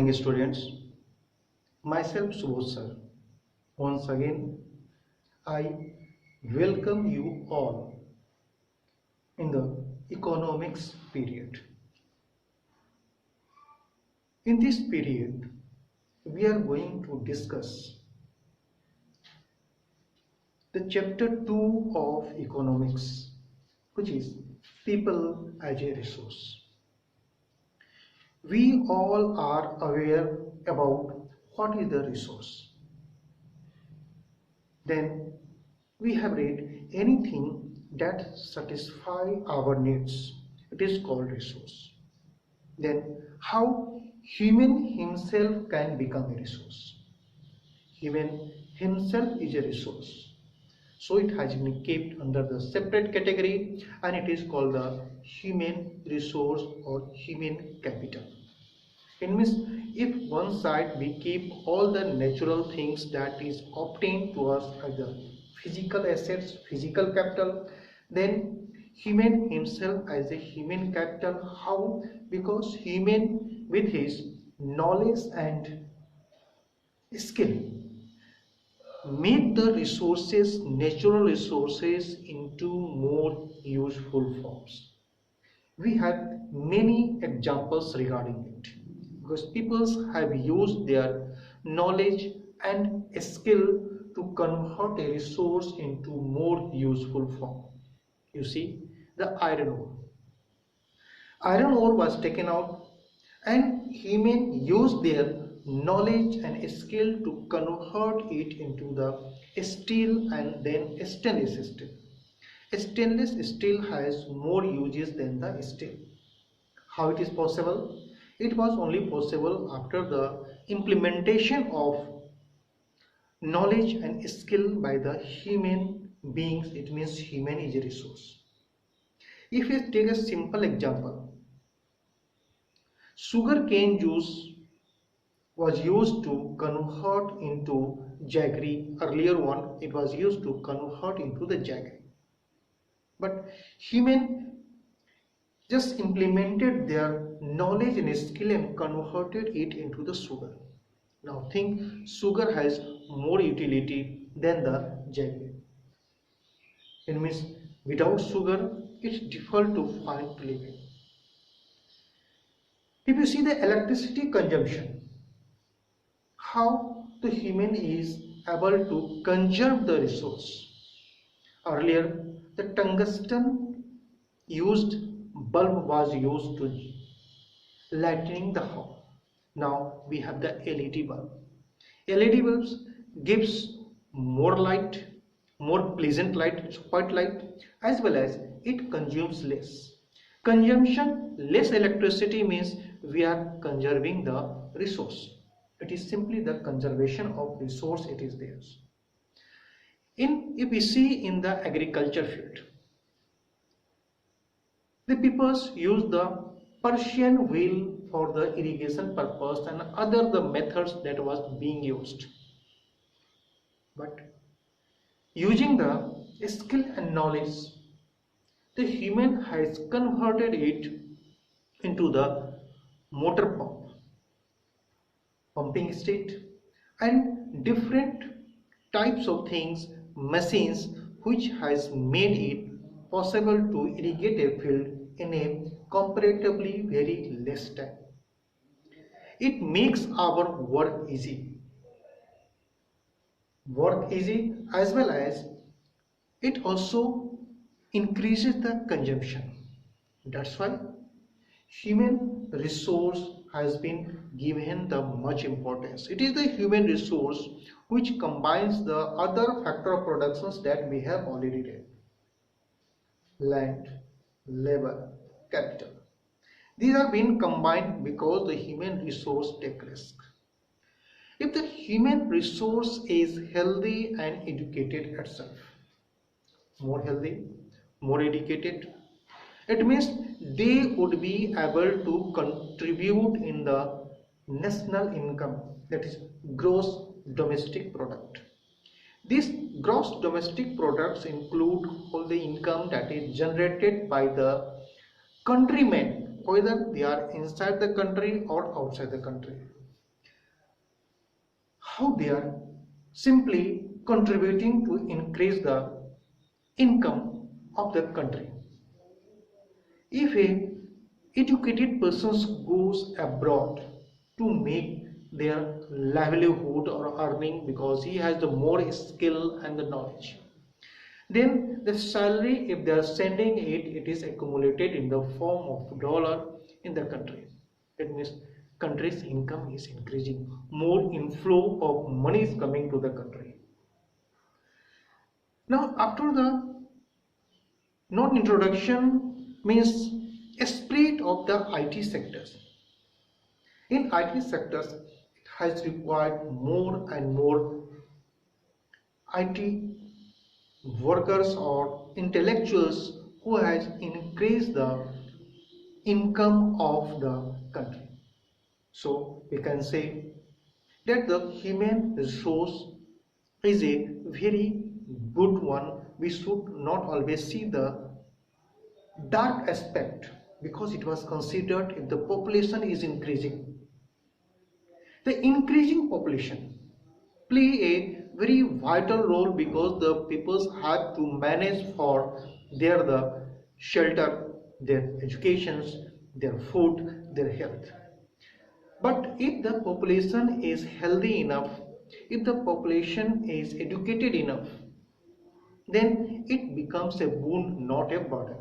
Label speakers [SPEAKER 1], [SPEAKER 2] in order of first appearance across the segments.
[SPEAKER 1] morning, students. Myself Subodh sir. Once again, I welcome you all in the economics period. In this period, we are going to discuss the chapter 2 of economics, which is people as a resource. We all are aware about what is the resource. Then we have read anything that satisfy our needs. It is called resource. Then how human himself can become a resource. Human himself is a resource. So it has been kept under the separate category and it is called the human resource or human capital. It means if one side we keep all the natural things that is obtained to us as the physical assets, physical capital, then human himself as a human capital. How? Because human with his knowledge and skill make the resources, natural resources, into more useful forms. We have many examples regarding it because people have used their knowledge and skill to convert a resource into more useful form. You see, the iron ore. Iron ore was taken out and human used their knowledge and skill to convert it into the steel and then stainless steel. Stainless steel has more uses than the steel. How it is possible? It was only possible after the implementation of knowledge and skill by the human beings. It means human is a resource. If we take a simple example, sugar cane juice was used to convert into jaggery. Earlier one, it was used to convert into the jaggery. But human just implemented their knowledge and skill and converted it into the sugar. Now think, sugar has more utility than the jaggery. It means without sugar it's difficult to find living. If you see the electricity consumption, how the human is able to conserve the resource. Earlier the tungsten used bulb was used to lightening the home. Now we have the LED bulb. LED bulbs gives more light, more pleasant light, white light, as well as it consumes less. Consumption less electricity means we are conserving the resource. It is simply the conservation of resource, it is theirs. If we see in the agriculture field, the peoples use the Persian wheel for the irrigation purpose and other the methods that was being used. But using the skill and knowledge, the human has converted it into the motor pump, pumping state, and different types of things, machines, which has made it possible to irrigate a field in a comparatively very less time. It makes our work easy as well as it also increases the consumption. That's why human resource has been given the much importance. It is the human resource which combines the other factor of productions that we have already read: land, labor, capital. These are being combined because the human resource takes risk. If the human resource is healthy and educated itself, more healthy, more educated, it means they would be able to contribute in the national income, that is gross domestic product. These gross domestic products include all the income that is generated by the countrymen, whether they are inside the country or outside the country. how they are simply contributing to increase the income of the country. If a educated person goes abroad to make their livelihood or earning because he has the more skill and the knowledge, then the salary, if they are sending it, it is accumulated in the form of dollar in the country. That means country's income is increasing, more inflow of money is coming to the country. Now after the non-introduction means a split of the IT sectors. In IT sectors, it has required more and more IT workers or intellectuals who has increased the income of the country. So we can say that the human resource is a very good one. We should not always see the dark aspect because it was considered if the population is increasing. The increasing population play a very vital role because the peoples have to manage for the shelter, their educations, their food, their health. But if the population is healthy enough, if the population is educated enough, then it becomes a boon, not a burden.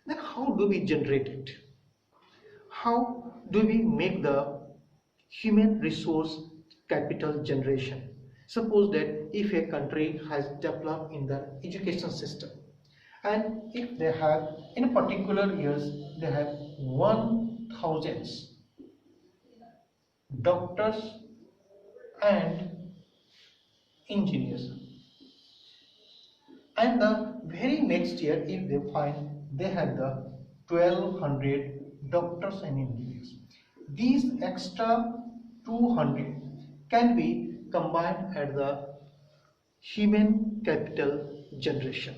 [SPEAKER 1] Then how do we generate it? How do we make the human resource capital generation? Suppose that if a country has developed in the education system, and if they have in particular years they have 1000 doctors and engineers, and the very next year if they find they have the 1200 doctors and engineers, these extra 200 can be combined at the human capital generation.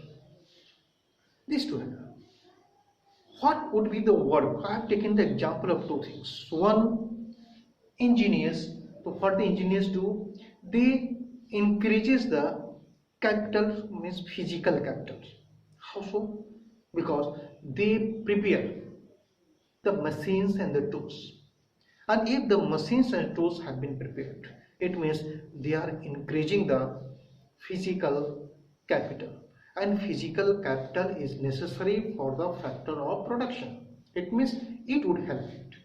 [SPEAKER 1] These together, what would be the work? I have taken the example of two things. One, engineers. So what the engineers do, they increases the capital, means physical capital. How so? Because they prepare the machines and the tools. And if the machines and tools have been prepared, it means they are increasing the physical capital. And physical capital is necessary for the factor of production. It means it would help it.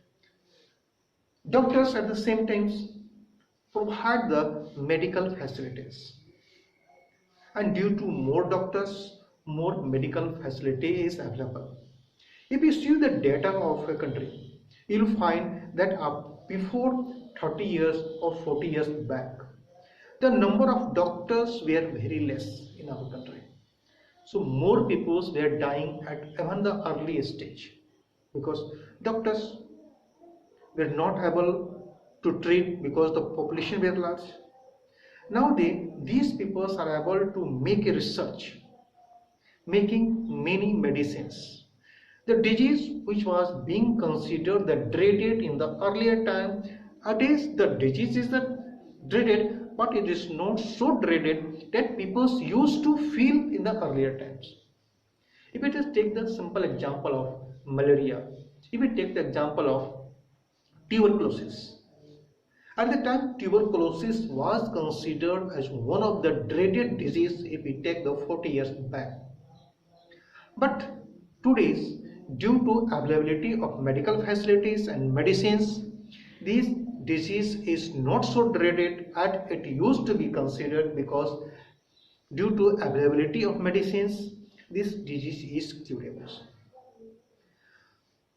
[SPEAKER 1] Doctors at the same time provide the medical facilities. And due to more doctors, more medical facility is available. If you see the data of a country, you will find that before 30 years or 40 years back, the number of doctors were very less in our country. So more people were dying at even the early stage because doctors were not able to treat because the population were large. Nowadays, these people are able to make a research, making many medicines. The disease which was being considered the dreaded in the earlier time, nowadays the disease is the dreaded, but it is not so dreaded that people used to feel in the earlier times. If we just take the simple example of malaria, if we take the example of tuberculosis, at the time tuberculosis was considered as one of the dreaded disease if we take the 40 years back. But today's, due to availability of medical facilities and medicines, this disease is not so dreaded as it used to be considered because due to availability of medicines, this disease is curable.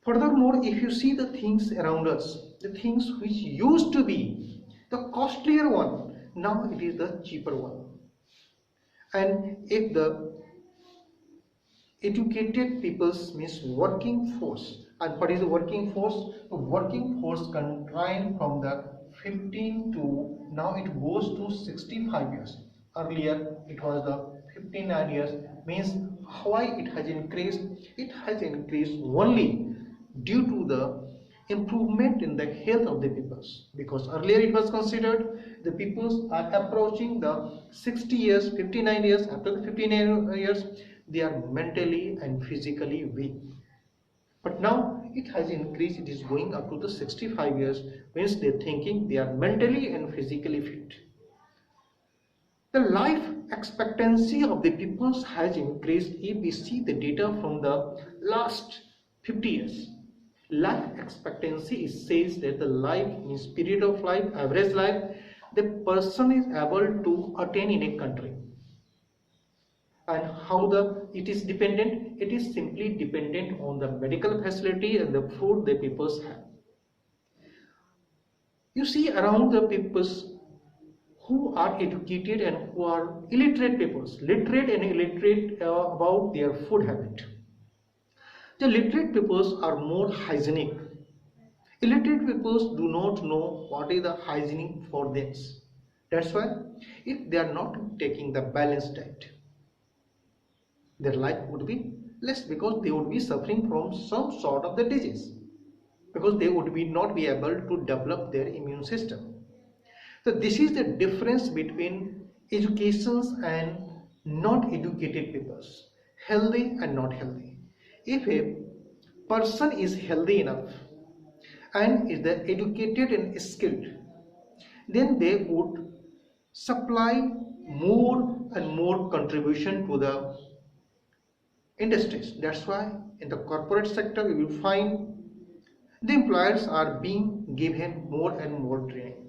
[SPEAKER 1] Furthermore, if you see the things around us, the things which used to be the costlier one, now it is the cheaper one. And if the educated peoples means working force, and what is the working force? The working force can range from the 15 to now it goes to 65 years. Earlier it was the 59 years. Means why it has increased? It has increased only due to the improvement in the health of the peoples, because earlier it was considered the peoples are approaching the 60 years, 59 years. After the 59 years they are mentally and physically weak, but now it has increased. It is going up to the 65 years, means they thinking they are mentally and physically fit. The life expectancy of the peoples has increased. If we see the data from the last 50 years, life expectancy says that the life means period of life, average life, the person is able to attain in a country. And how it is dependent? It is simply dependent on the medical facility and the food the peoples have. You see around the peoples who are educated and who are illiterate peoples, literate and illiterate about their food habit. The literate peoples are more hygienic. Illiterate peoples do not know what is the hygienic for them. That's why if they are not taking the balanced diet, their life would be less, because they would be suffering from some sort of the disease, because they would not be able to develop their immune system. So this is the difference between educations and not educated peoples, healthy and not healthy. If a person is healthy enough and is educated and skilled, then they would supply more and more contribution to the industries. That's why in the corporate sector you will find the employers are being given more and more training.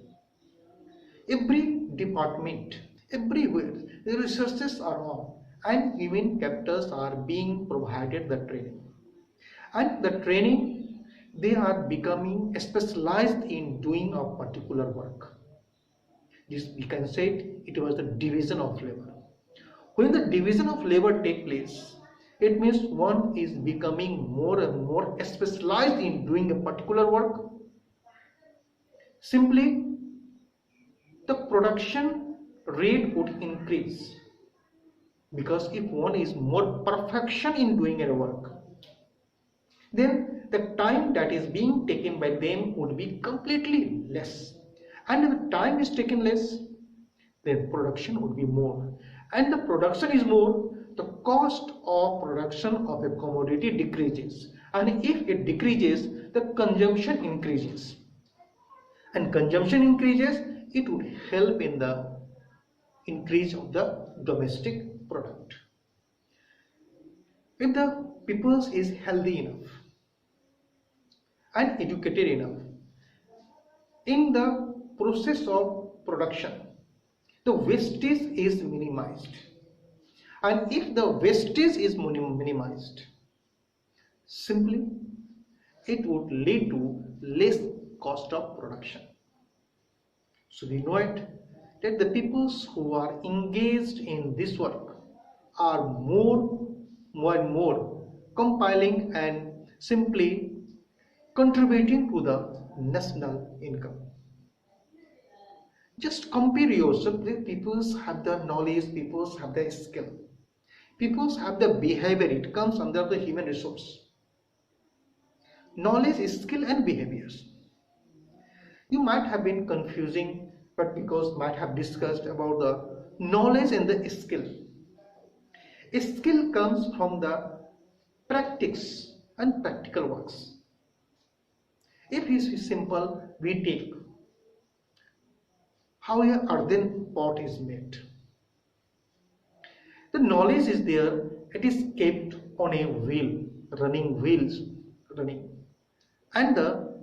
[SPEAKER 1] Every department, everywhere, the resources are on, and human capitals are being provided the training. And the training, they are becoming specialized in doing a particular work. This we can say it was the division of labor. When the division of labor takes place, it means one is becoming more and more specialized in doing a particular work. Simply, the production rate would increase, because if one is more perfection in doing a work, then the time that is being taken by them would be completely less, and if the time is taken less, then production would be more, and the production is more, the cost of production of a commodity decreases, and if it decreases, the consumption increases, and consumption increases, it would help in the increase of the domestic product. If the people is healthy enough and educated enough, in the process of production, the wastage is minimized, and if the wastage is minimized, simply it would lead to less cost of production. So we know it that the peoples who are engaged in this work are more and more compiling and simply contributing to the national income. Just compare yourself. The peoples have the knowledge, peoples have the skill, peoples have the behavior. It comes under the human resource. Knowledge, skill and behaviors. You might have been confusing, but because might have discussed about the knowledge and the skill. A skill comes from the practice and practical works. If it is simple, we take how an earthen pot is made. The knowledge is there, it is kept on a wheel, running wheels, running. And the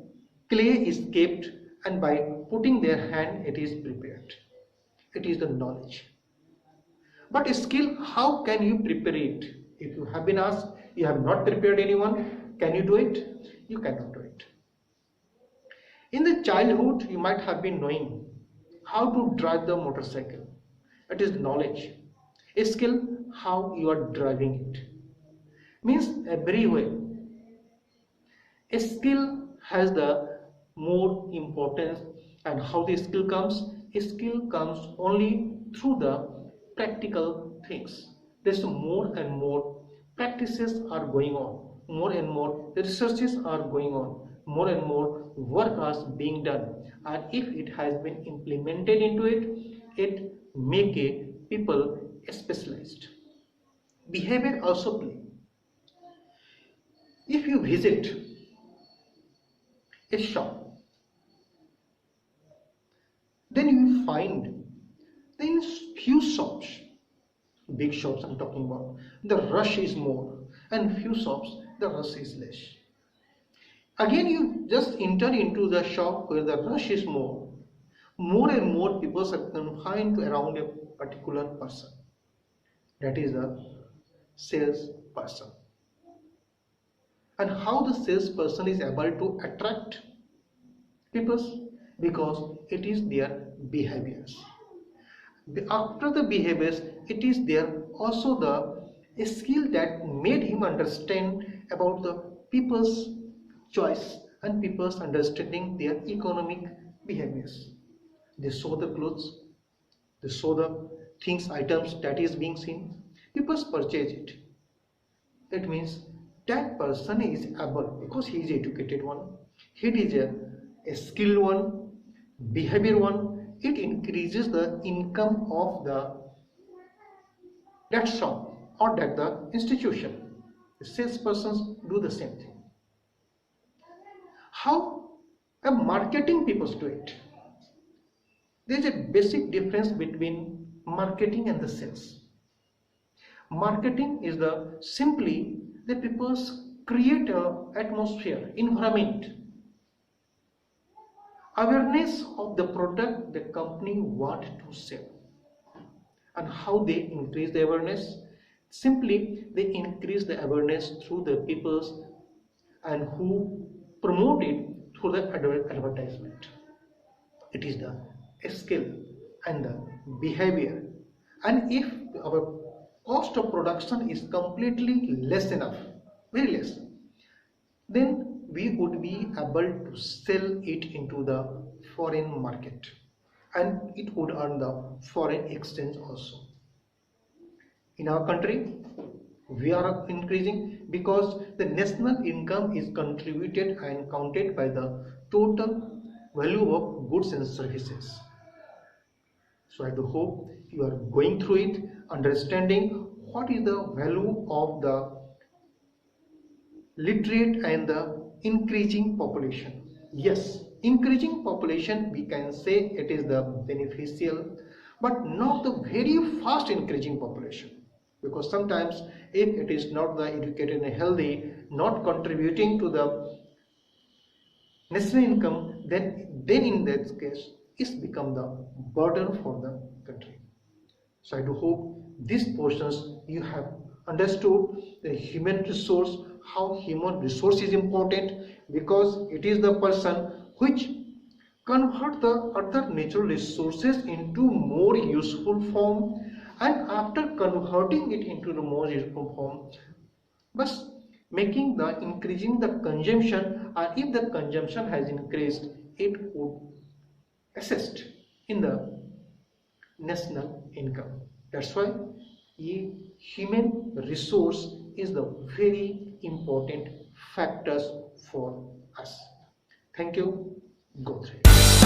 [SPEAKER 1] clay is kept, and by putting their hand it is prepared. It is the knowledge. But a skill, how can you prepare it? If you have been asked, you have not prepared anyone, can you do it? You cannot do it. In the childhood, you might have been knowing how to drive the motorcycle. It is knowledge. A skill, how you are driving it. Means everywhere. A skill has the more importance, and how the skill comes? A skill comes only through the practical things. There's more and more practices are going on, more and more researches are going on. more and more work are being done, and if it has been implemented into it, it make a people specialized. Behavior also play. If you visit a shop, then you will find that in few shops, big shops I'm talking about, the rush is more, and few shops the rush is less. Again, you just enter into the shop where the rush is more. More and more people are confined to around a particular person. That is a salesperson. And how the salesperson is able to attract people? Because it is their behaviors. After the behaviors, it is there also the skill that made him understand about the people's choice and people's understanding their economic behaviors. They saw the clothes, they saw the things, items that is being seen, people purchase it. That means that person is able, because he is educated one, he is a skilled one, behavior one, it increases the income of that shop or that the institution. The salespersons do the same thing. How a marketing people do it? There is a basic difference between marketing and the sales. Marketing is the simply the people create a atmosphere, environment, awareness of the product the company want to sell. And how they increase the awareness? Simply they increase the awareness through the peoples and who promote it through the advertisement. It is the skill and the behavior. And if our cost of production is completely less enough, very less, then we would be able to sell it into the foreign market, and it would earn the foreign exchange also. In our country, we are increasing because the national income is contributed and counted by the total value of goods and services. So I do hope you are going through it, understanding what is the value of the literate and the increasing population. Yes, increasing population, we can say it is the beneficial, but not the very fast increasing population. Because sometimes if it is not the educated and healthy, not contributing to the national income, then in that case it's become the burden for the country. So I do hope these portions you have understood the human resource, how human resource is important, because it is the person which convert the other natural resources into more useful form, and after converting it into the more useful form, but making the increasing the consumption, and if the consumption has increased, it would assist in the national income. That's why human resource is the very important factors for us. Thank you. Go through it.